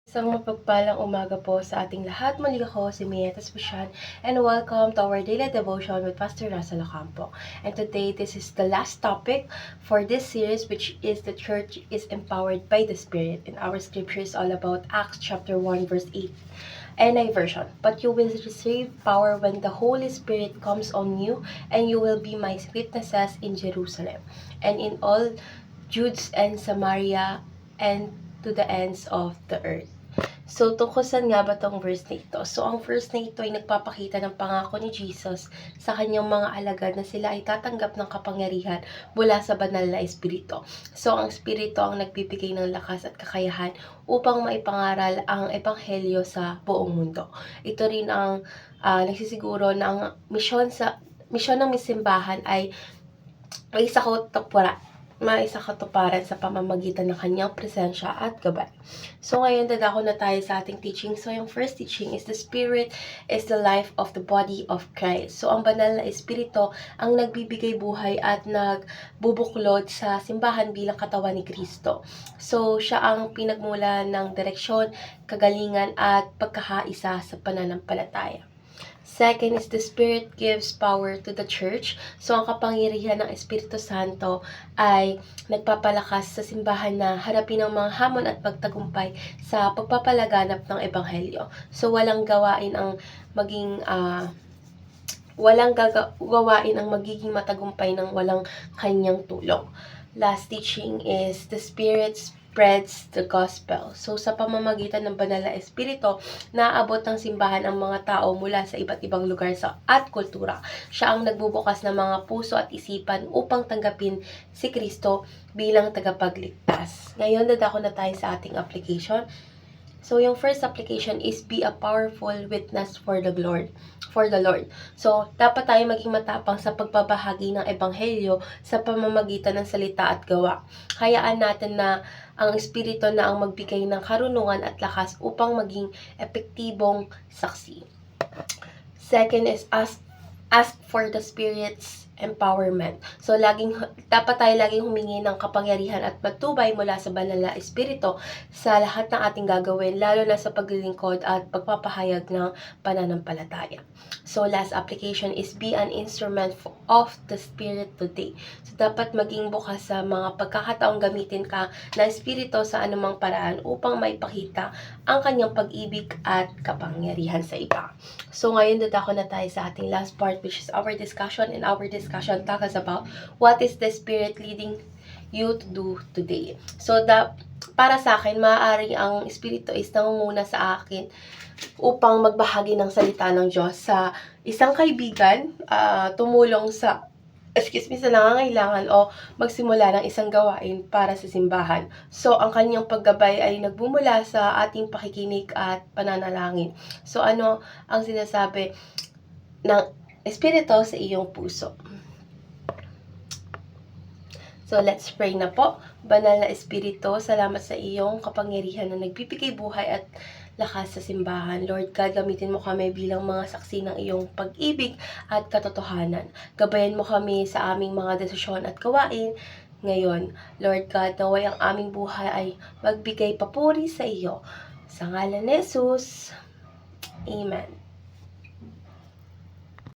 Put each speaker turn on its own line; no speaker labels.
Isang mapagpalang umaga po sa ating lahat. Muli ako si Mieta Spushan and welcome to our daily devotion with Pastor Russell Ocampo. And today, this is the last topic for this series, which is the church is empowered by the Spirit. And our scripture is all about Acts chapter 1 verse 8. NI version. But you will receive power when the Holy Spirit comes on you, and you will be my witnesses in Jerusalem and in all Judeas and Samaria and to the ends of the earth. So, tungkol saan nga ba tong verse na ito? So, ang verse na ito ay nagpapakita ng pangako ni Jesus sa kanyang mga alagad na sila ay tatanggap ng kapangyarihan mula sa banal na Espiritu. So, ang Espiritu ang nagbibigay ng lakas at kakayahan upang maipangaral ang Ebanghelyo sa buong mundo. Ito rin ang nagsisiguro na ang misyon ng simbahan ay maisakatuparan sa pamamagitan ng kanyang presensya at gabay. So ngayon dadako na tayo sa ating teaching. So yung first teaching is the Spirit is the life of the body of Christ. So ang banal na Espiritu ang nagbibigay buhay at nagbubuklod sa simbahan bilang katawan ni Kristo. So siya ang pinagmula ng direksyon, kagalingan at pagkakaisa sa pananampalataya. Second is the Spirit gives power to the church. So, ang kapangyarihan ng Espiritu Santo ay nagpapalakas sa simbahan na harapin ang mga hamon at pagtagumpay sa pagpapalaganap ng Ebanghelyo. So, walang gawain ang magiging matagumpay ng walang kanyang tulong. Last teaching is the Spirit spreads the gospel. So, sa pamamagitan ng banal na Espiritu, naaabot ng simbahan ang mga tao mula sa iba't ibang lugar at kultura. Siya ang nagbubukas ng mga puso at isipan upang tanggapin si Kristo bilang tagapagligtas. Ngayon, dadako na tayo sa ating application. So, yung first application is be a powerful witness for the Lord. So, dapat tayo maging matapang sa pagbabahagi ng Ebanghelyo sa pamamagitan ng salita at gawa. Hayaan natin na ang Espiritu na ang magbigay ng karunungan at lakas upang maging epektibong saksi. Second is ask for the Spirit's empowerment. So, dapat tayo laging humingi ng kapangyarihan at patubay mula sa banal na Espiritu sa lahat ng ating gagawin, lalo na sa paglilingkod at pagpapahayag ng pananampalataya. So, last application is be an instrument of the Spirit today. So, dapat maging bukas sa mga pagkakataong gamitin ka na Espiritu sa anumang paraan upang maipakita ang kanyang pag-ibig at kapangyarihan sa iba. So, ngayon dadako na tayo sa ating last part, which is our discussion. And our discussion talks about what is the Spirit leading you to do today. So, para sa akin, maaari ang Espiritu is nangunguna sa akin upang magbahagi ng salita ng Diyos sa isang kaibigan, tumulong sa nangangailangan o magsimula ng isang gawain para sa simbahan. So, ang kanyang paggabay ay nagbumula sa ating pakikinig at pananalangin. So, ano ang sinasabi ng Espiritu sa iyong puso? So, let's pray na po. Banal na Espiritu, salamat sa iyong kapangyarihan na nagbibigay buhay at lakas sa simbahan. Lord God, gamitin mo kami bilang mga saksi ng iyong pag-ibig at katotohanan. Gabayan mo kami sa aming mga desisyon at gawain ngayon. Lord God, naway ang aming buhay ay magbigay papuri sa iyo. Sa ngalan ni Jesus, Amen.